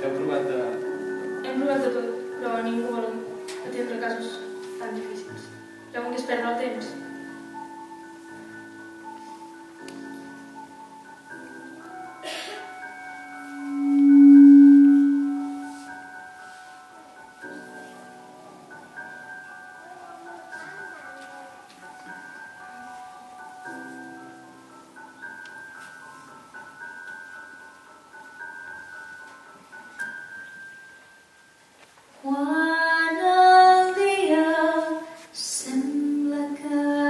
Heu provat de... hem provat de tot, però ningú vol atendre casos tan difícils. Creuen que és perdre el temps. Quan el dia sembla que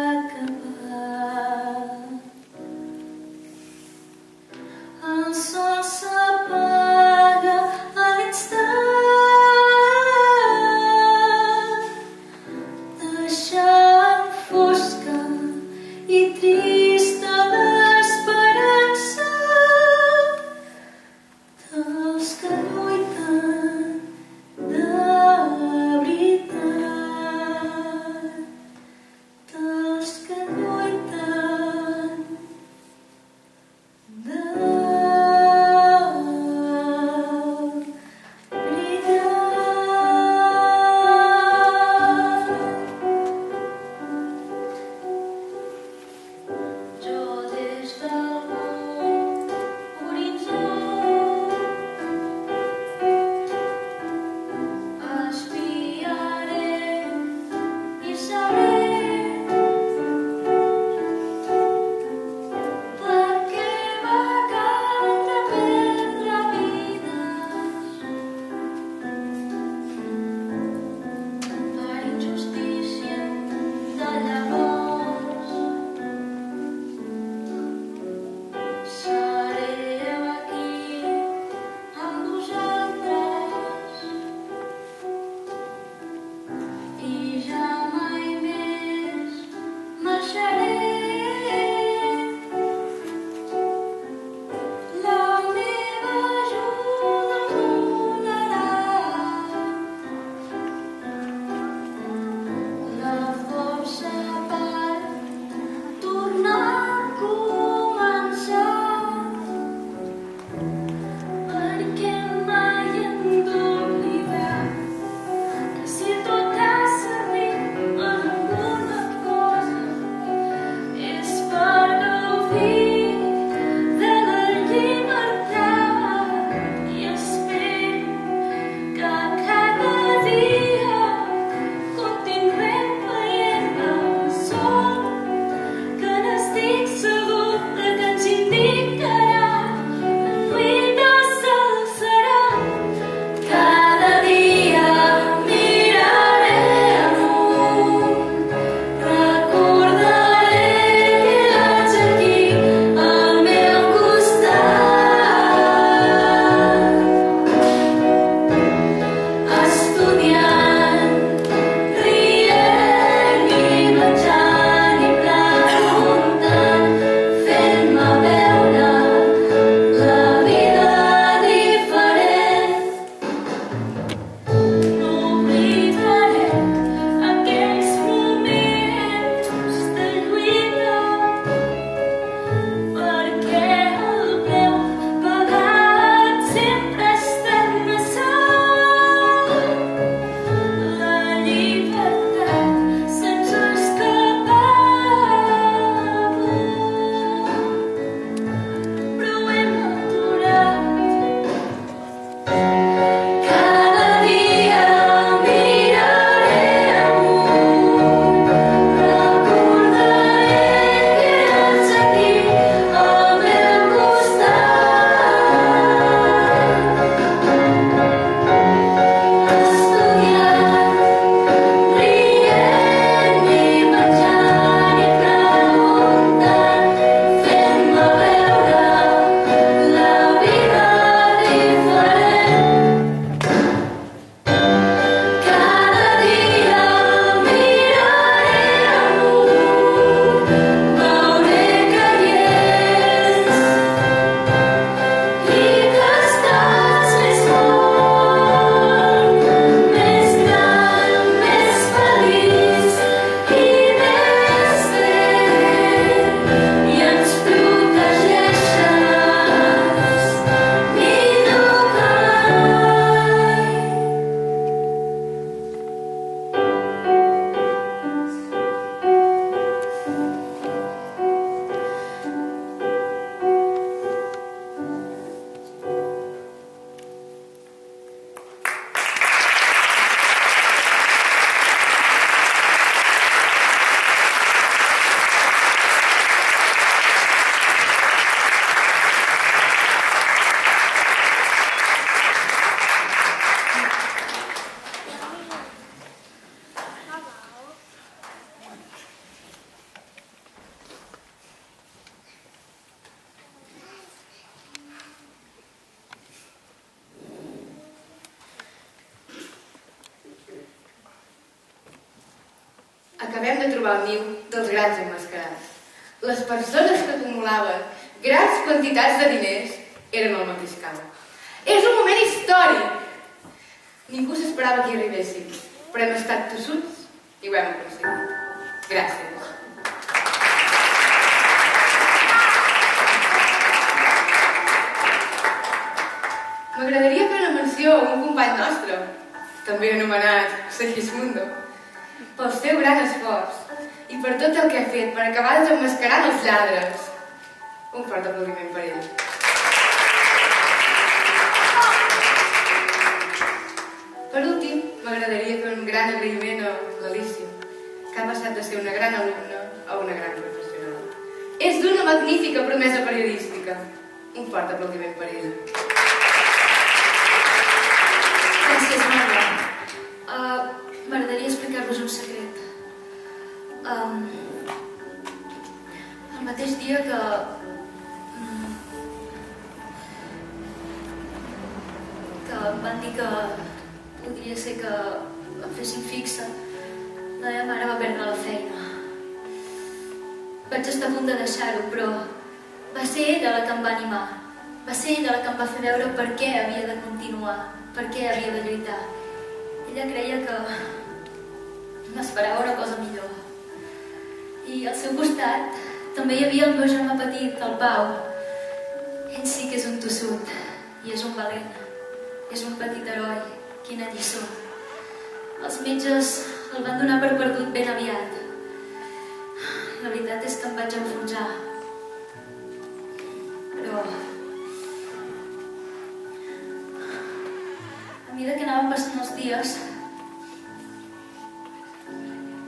acabem de trobar el niu dels grans emmascarats. Les persones que acumulaven grans quantitats de diners eren al mateix camp. És un moment històric! Ningú s'esperava que hi arribéssim, però hem estat tossuts i ho hem aconseguit. Gràcies. M'agradaria fer una menció a un company nostre, també anomenat Segismundo, pel seu gran esforç i per tot el que ha fet per acabar desemmascarant els lladres. Un fort aplaudiment per ell. Per últim, m'agradaria fer un gran agraïment a l'Alícia, que ha passat de ser una gran alumna a una gran professional. És d'una magnífica promesa periodística. Un fort aplaudiment per ella. Gràcies, Marta. M'agradaria explicar-vos un secret. El mateix dia que... em van dir que podria ser que em fessin fixa, la meva mare va perdre la feina. Vaig estar a punt de deixar-ho, però va ser ella la que em va animar. Va ser ella la que em va fer veure per què havia de continuar, per què havia de lluitar. Ella creia que m'esperava una cosa millor. I al seu costat també hi havia el meu germà petit, el Pau. Ell sí que és un tossut i és un valent. És un petit heroi. Quina lliçó. Els metges el van donar per perdut ben aviat. La veritat és que em vaig enfonsar. Però... a mesura que anaven passant els dies,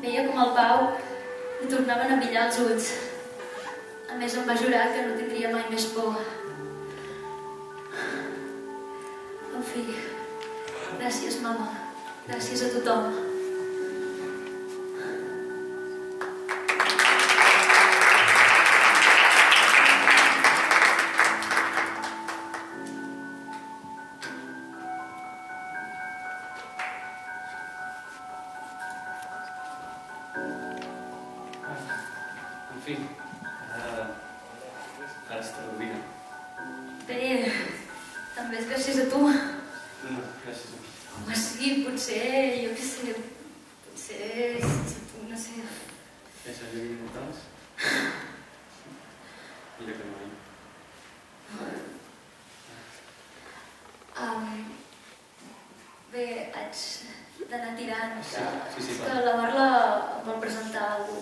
veia com el Pau li tornaven a brillar els ulls. A més, em va jurar que no tindria mai més por. En fi, gràcies, mama. Gràcies a tothom. En fi, ara està rovina. Bé, també és gràcies a tu. No, gràcies a mi. Home, sí, potser, jo què sé, potser, sense tu, no sé. És allò d'immortals? Mira que no hi. Bé, haig d'anar tirant. Sí, És clar. que la Marla em vol presentar algú.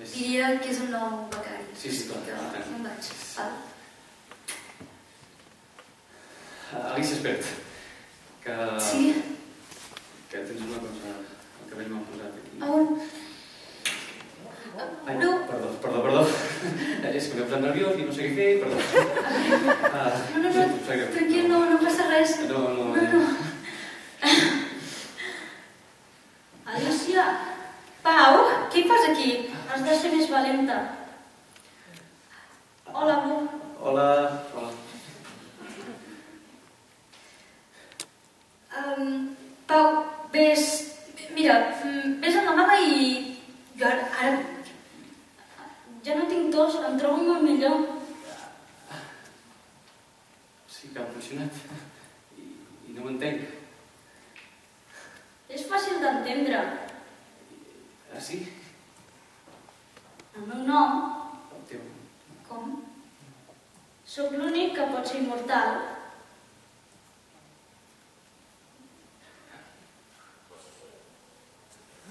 Diria que és un nou becari. Sí, clar. Que me'n vaig. Val? Alicia, espera't. Que... Sí? Que tens una cosa al cabell m'ha posat aquí. A on? Ai, No. perdó. És que m'he posat nerviós i no sé què fer, perdó. No, tranquil, no passa res. No. Alicia? Pau, què hi fas aquí? Has de ser més valenta. Hola, amor. Hola. Pau, mira, vés amb la mama i... Jo ara... Ja no tinc tos, em trobo molt millor. Sí que ha funcionat. I no ho entenc. És fàcil d'entendre. Ah, sí? El meu nom... El teu. Com? Sóc l'únic que pot ser immortal.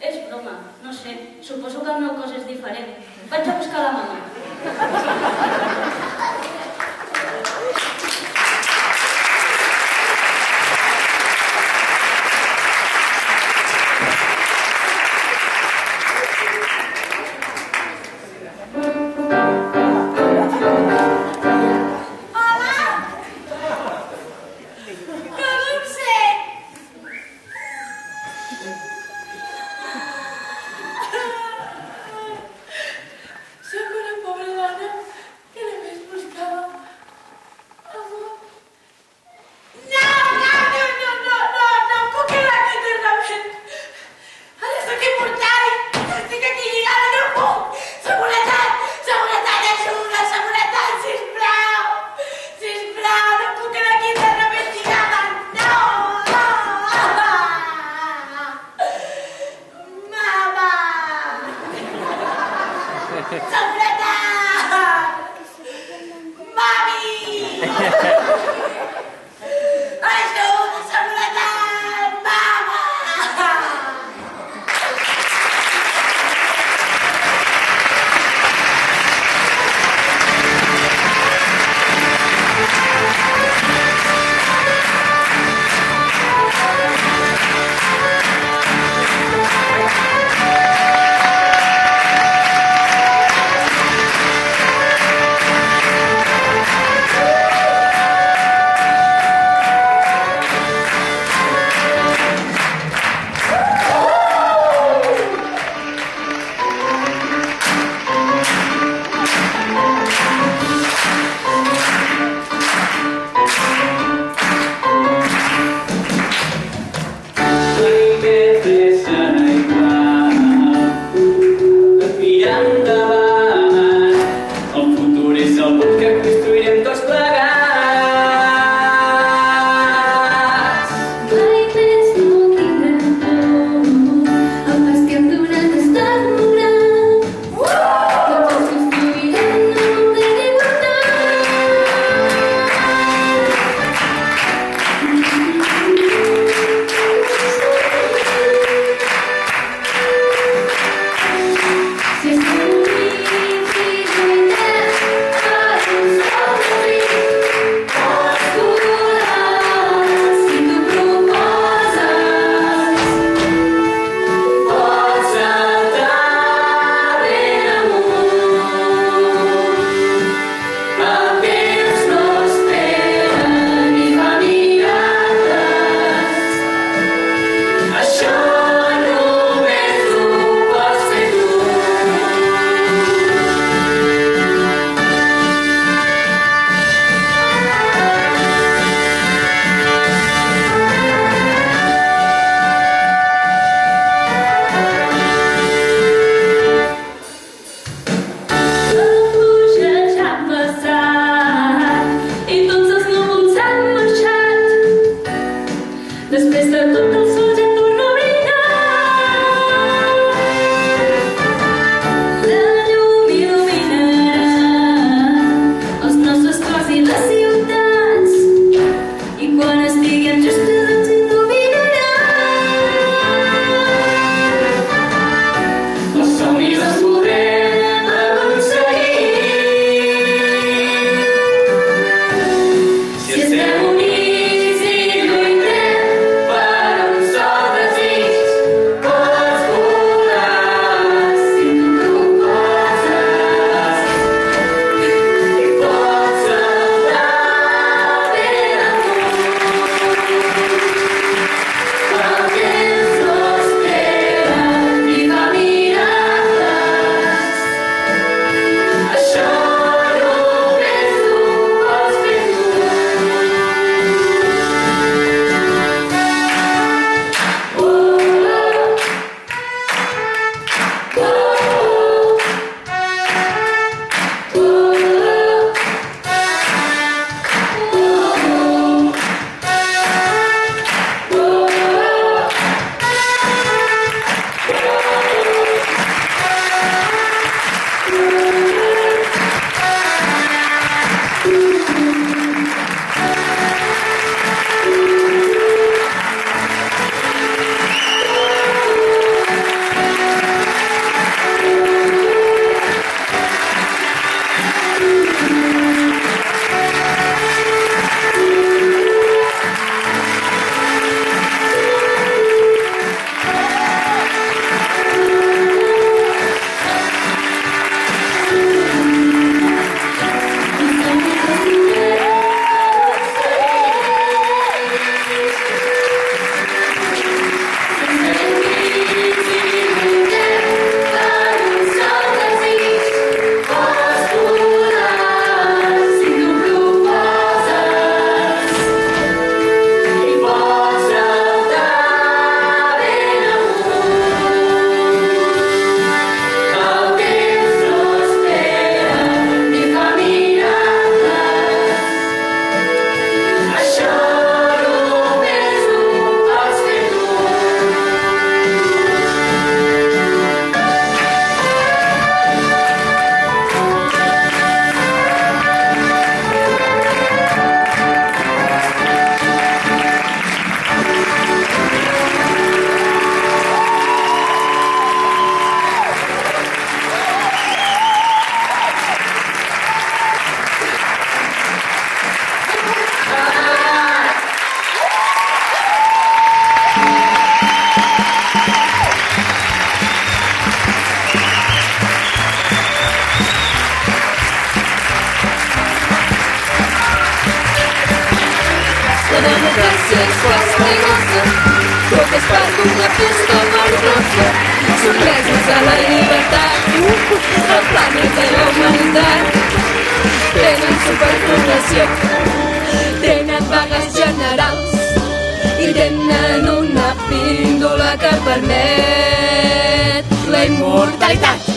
És broma, no sé. Suposo que el meu cos és diferent. Vaig a buscar la mama. Això de seguretat, mama! festa i gossa, tot és part d'una festa verdosa. Sotmesos a la llibertat del planeta i la humanitat. Tenen superpoblació, tenen vagues generals i tenen una píndola que permet la immortalitat.